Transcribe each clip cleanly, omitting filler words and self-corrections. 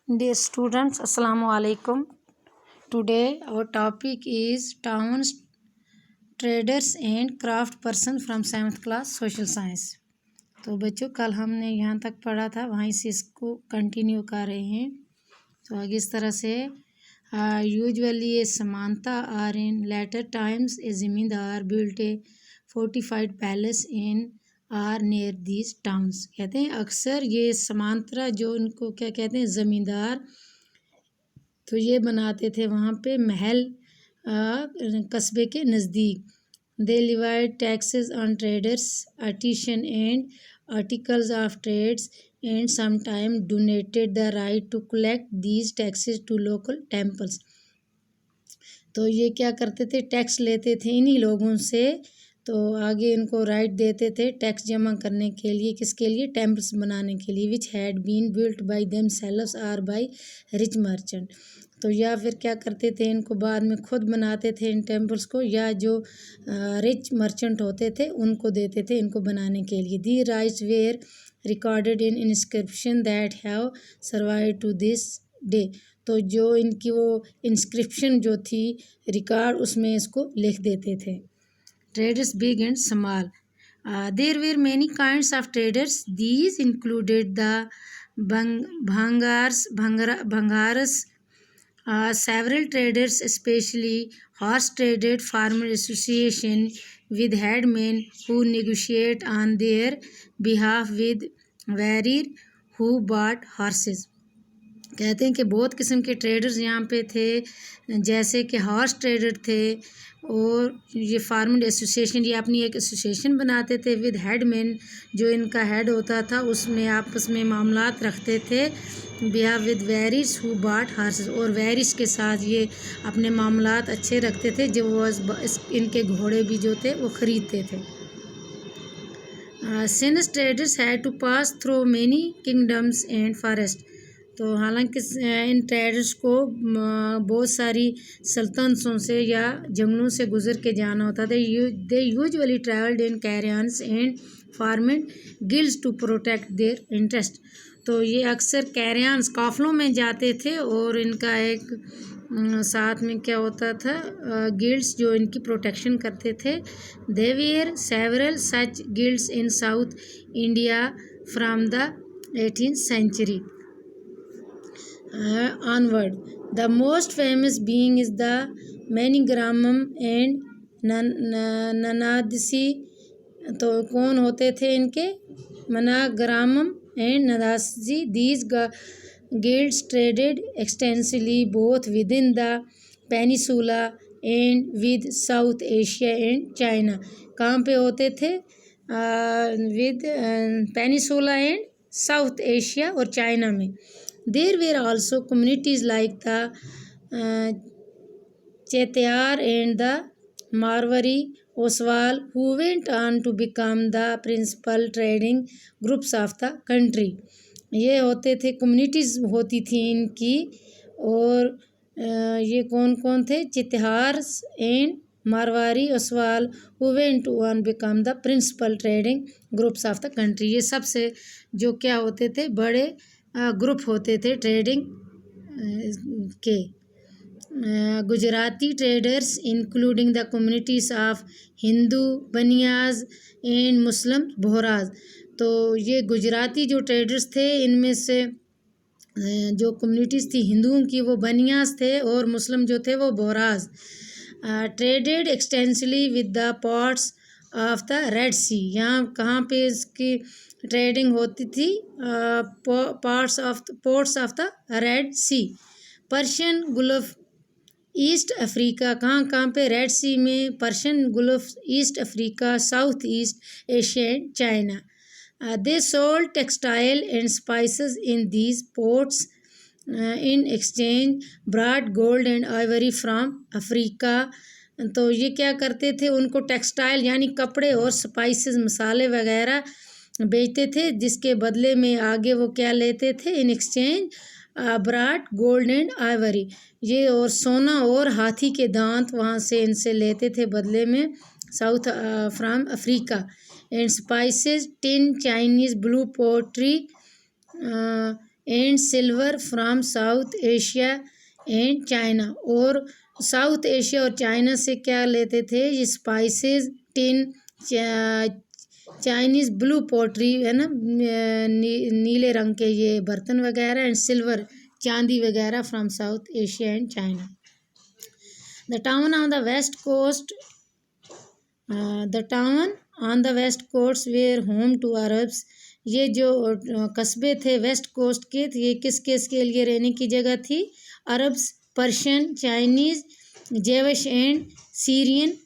Dear students, Assalamu alaikum. Today our topic is towns, traders and craft person from 7th class social science. तो बच्चों कल हमने यहाँ तक पढ़ा था, वहीं से इसको कंटिन्यू कर रहे हैं। तो आगे इस तरह से यूजुअली ए समानता आर इन लेटर टाइम्स ए ज़मींदार built A fortified palace in are near these towns. कहते हैं अक्सर ये समांतरा जो इनको क्या कहते हैं ज़मींदार, तो ये बनाते थे वहाँ पे महल कस्बे के नज़दीक। They levied taxes on traders, artisan and articles of trades and sometime donated the right to collect these taxes to local temples. तो ये क्या करते थे, टैक्स लेते थे इन्हीं लोगों से, तो आगे इनको राइट देते थे टैक्स जमा करने के लिए, किसके लिए, टेम्पल्स बनाने के लिए, which had been built by themselves or by rich merchant. तो या फिर क्या करते थे, इनको बाद में खुद बनाते थे इन टेम्पल्स को, या जो रिच मर्चेंट होते थे उनको देते थे इनको बनाने के लिए। The rights were recorded in inscription that have survived to this day. तो जो इनकी वो इंस्क्रिप्शन जो थी रिकॉर्ड, उसमें इसको लिख देते थे। Traders big and small. There were many kinds of traders. These included the bhangaras, several traders, especially horse traded farmer association with headmen who negotiate on their behalf with warrior who bought horses. कहते हैं कि बहुत किस्म के traders यहाँ पे थे, जैसे कि हॉर्स ट्रेडर थे, और ये फार्मर एसोसिएशन, ये अपनी एक एसोसिएशन बनाते थे विद हेडमैन, जो इनका हेड होता था, उसमें आपस में मामलात रखते थे। बिहार विद वेरिस हु बाट हार्सेस, और वेरिस के साथ ये अपने मामलात अच्छे रखते थे, जो वो इनके घोड़े भी जो थे वो ख़रीदते थे। Since traders had to pass through many kingdoms and forest. तो हालांकि इन ट्रेडर्स को बहुत सारी सल्तनतों से या जंगलों से गुजर के जाना होता था। They usually travelled in caravans and farming guilds to protect their interest. तो ये अक्सर कैरियंस काफ़िलों में जाते थे, और इनका एक साथ में क्या होता था, गिल्ड्स जो इनकी प्रोटेक्शन करते थे। They were several such guilds in south India from the 18th century onward. The most famous being is the Manigramam and Nanadasi. तो कौन होते थे इनके, मनाग्रामम and नदासी। These guilds traded extensively both within the peninsula and with South Asia and China. कहाँ पे होते थे, with peninsula and south Asia और चाइना में। There were also communities like the Chetiyar and the Marwari Oswal who went on to become the principal trading groups of the country. ये होते थे, communities होती थी इनकी, और ये कौन कौन थे, चित्हार and Marwari Oswal who went to on become the principal trading groups of the country. ये सबसे जो क्या होते थे, बड़े ग्रुप होते थे ट्रेडिंग के। Gujarati traders including the communities of Hindu Banias and Muslim Bohras. तो ये गुजराती जो ट्रेडर्स थे, इनमें से जो कम्युनिटीज़ थी हिंदुओं की वो बनियाज थे, और मुस्लिम जो थे वो Bohras. Traded extensively with the ports of the Red Sea. यहाँ कहाँ पे इसकी ट्रेडिंग होती थी, ports of the Red Sea. Persian Gulf, East Africa, कहाँ पे, रेड सी में, Persian Gulf, East Africa, South East Asia and China. They sold textile and spices in these ports in exchange brought gold and ivory from Africa. तो ये क्या करते थे, उनको textile यानी कपड़े और स्पाइसेस मसाले वगैरह बेचते थे, जिसके बदले में आगे वो क्या लेते थे, in exchange brought gold and ivory, ये और सोना और हाथी के दांत वहाँ से इनसे लेते थे बदले में, south from Africa. And spices, tin, Chinese, blue pottery, and silver from South Asia and China. और साउथ एशिया और चाइना से क्या लेते थे, ये spices, tin, Chinese blue pottery है ना, नीले रंग के ये बर्तन वगैरह, एंड सिल्वर, चांदी वगैरह, from South Asia and China. The town on the west coast were home to Arabs. ये जो कस्बे थे वेस्ट कोस्ट के, ये किस किस के लिए रहने की जगह थी, Arabs, Persian, Chinese, Jewish and Syrian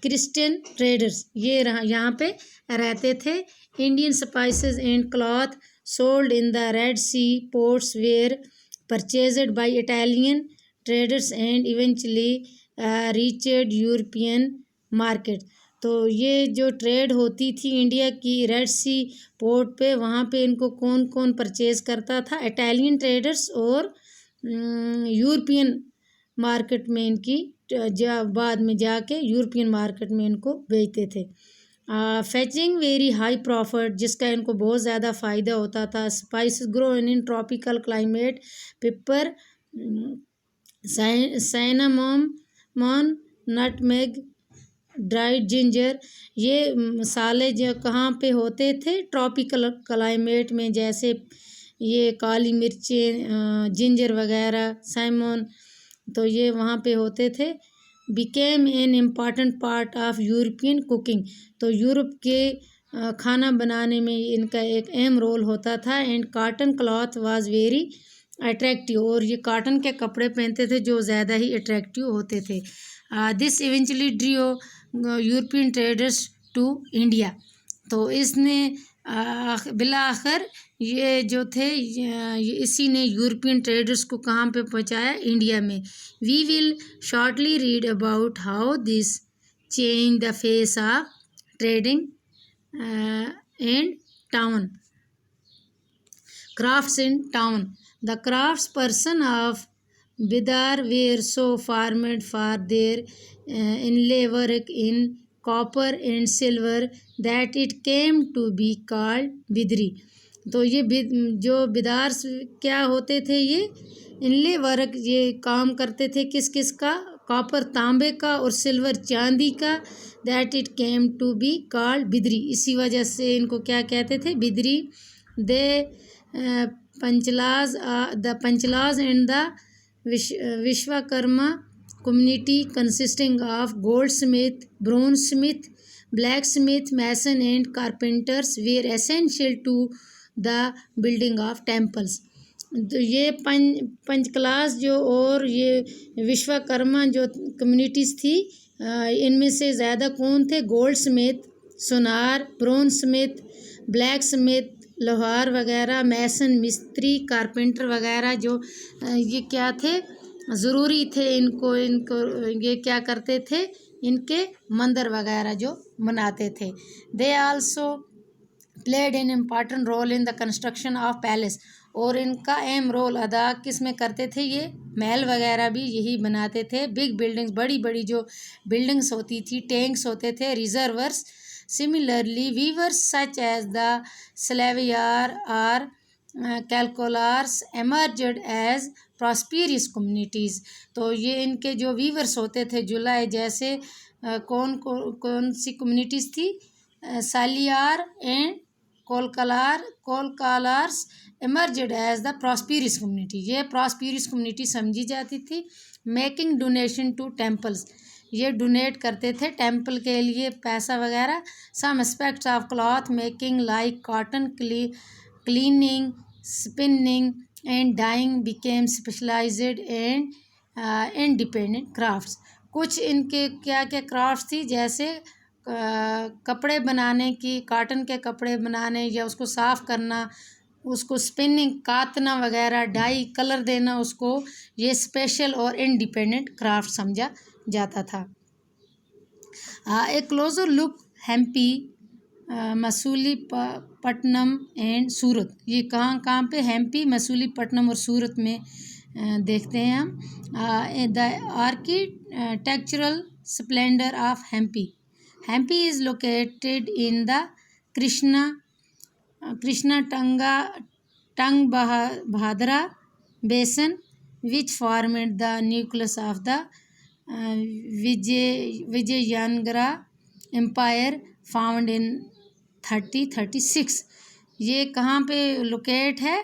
Christian traders, ये यहाँ पे रहते थे। Indian spices and cloth sold in the Red Sea ports were purchased by Italian traders and eventually reached European market. तो ये जो ट्रेड होती थी इंडिया की रेड सी पोर्ट पे, वहाँ पे इनको कौन कौन परचेज़ करता था, इटालियन ट्रेडर्स और यूरोपियन मार्केट में इनकी बाद में जाके यूरोपियन मार्केट में इनको बेचते थे। फेचिंग वेरी हाई प्रॉफिट, जिसका इनको बहुत ज़्यादा फ़ायदा होता था। Spices grow in tropical climate, pepper, cinnamon, nutmeg, dried ginger, ये मसाले जो कहाँ पे होते थे, ट्रॉपिकल क्लाइमेट में, जैसे ये काली मिर्चें, जिंजर वगैरह, साइमोन, तो ये वहाँ पे होते थे। Became an important part of European cooking, तो यूरोप के खाना बनाने में इनका एक अहम रोल होता था। And cotton cloth was very attractive, और ये कॉटन के कपड़े पहनते थे जो ज़्यादा ही अट्रैक्टिव होते थे। This eventually drew European traders to India, तो इसने बिलाखिर ये जो थे इसी ने यूरोपियन ट्रेडर्स को कहाँ पे पहुँचाया, इंडिया में। We will shortly read about how this change the face of trading and town crafts in town. The crafts person of Bidar were so famed for their inlay work in copper and silver that it came to be called Bidri. तो ये जो बिदार क्या होते थे, ये इनले work, ये काम करते थे किस किस का, कॉपर तांबे का और सिल्वर चांदी का, that it came to be called Bidri, इसी वजह से इनको क्या कहते थे, Bidri. They Panchalas the Panchalas and the Vishwakarma community consisting of goldsmith, bronzesmith, blacksmith, mason and carpenters were essential to the building of temples। तो ये पंचक्लास जो और ये विश्वकर्मा जो कम्युनिटीज़ थी, इनमें से ज़्यादा कौन थे, गोल्ड स्मिथ, सोनार, ब्रोंज स्मिथ, ब्लैक स्मिथ, लोहार वगैरह, मैसन मिस्त्री, कारपेंटर वगैरह, जो ये क्या थे, ज़रूरी थे इनको ये क्या करते थे, इनके मंदिर वगैरह जो बनाते थे। They also played an important role in the construction of palace, और इनका अहम रोल अदा किस में करते थे, ये महल वगैरह भी यही बनाते थे। बिग बिल्डिंग्स, बड़ी बड़ी जो बिल्डिंग्स होती थी, टैंक्स होते थे, reservoirs. Similarly weavers such as the Saliyar और Kaikkolars emerged as prosperous communities. तो ये इनके जो वीवर्स होते थे, जुलाई जैसे कौन सी कम्युनिटीज़ थी, Saliyar and Kaikkolars emerged as the prosperous community, ये प्रॉस्पेरियस कम्युनिटी समझी जाती थी। मेकिंग डोनेशन टू टेम्पल्स, ये डोनेट करते थे टेम्पल के लिए पैसा वगैरह। Some aspects of cloth making like cotton cleaning, spinning and dyeing became specialised and independent crafts. कुछ इनके क्या क्या क्राफ्ट्स थी, जैसे कपड़े बनाने की, कॉटन के कपड़े बनाने या उसको साफ़ करना, उसको स्पिनिंग, कातना वगैरह, डाई, कलर देना उसको, ये स्पेशल और इंडिपेंडेंट क्राफ्ट समझा जाता था। A closer look Hampi, Masulipatnam and Surat, ये कहाँ कहाँ पे, हम्पी, मसूलीपट्टनम और सूरत में देखते हैं हम। The architectural splendour of Hampi. Hampi is located in the Krishna Tungbhadra basin, which formed the nucleus of the Vijayanagara Empire, found in 3036। ये कहाँ पे लोकेट है?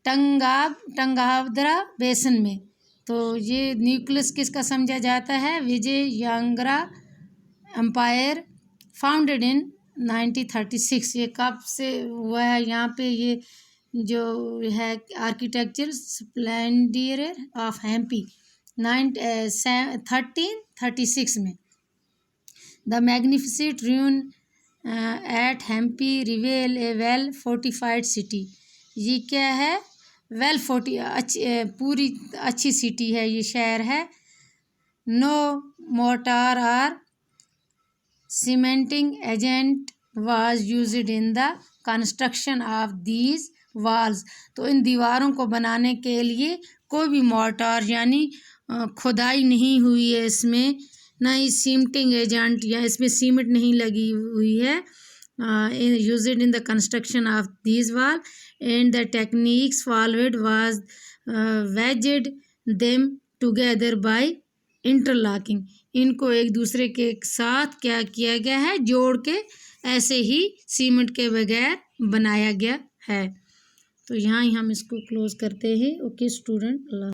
टंगाभद्रा बेसन में। तो ये न्यूक्लियस किसका समझा जाता है? Vijayanagara empire, founded in 1936। ये कब से हुआ है? यहाँ पे ये जो है आर्किटेक्चर स्प्लेंडियर ऑफ हम्पी 1336 में। The magnificent ruin at Hampi reveal a well fortified city. ये क्या है? वेल पूरी अच्छी सिटी है, ये शहर है। नो मोर्टार और cementing agent was used in the construction of these walls. तो इन दीवारों को बनाने के लिए कोई भी मोर्टार यानी खुदाई नहीं हुई है इसमें, ना ही सीमेंटिंग एजेंट या इसमें सीमेंट नहीं लगी हुई है। Used in the construction of these wall and the techniques followed was wedged them together by interlocking. इनको एक दूसरे के साथ क्या किया गया है? जोड़ के ऐसे ही सीमेंट के बगैर बनाया गया है। तो यहाँ ही हम इसको क्लोज करते हैं। ओके स्टूडेंट, अल्लाह।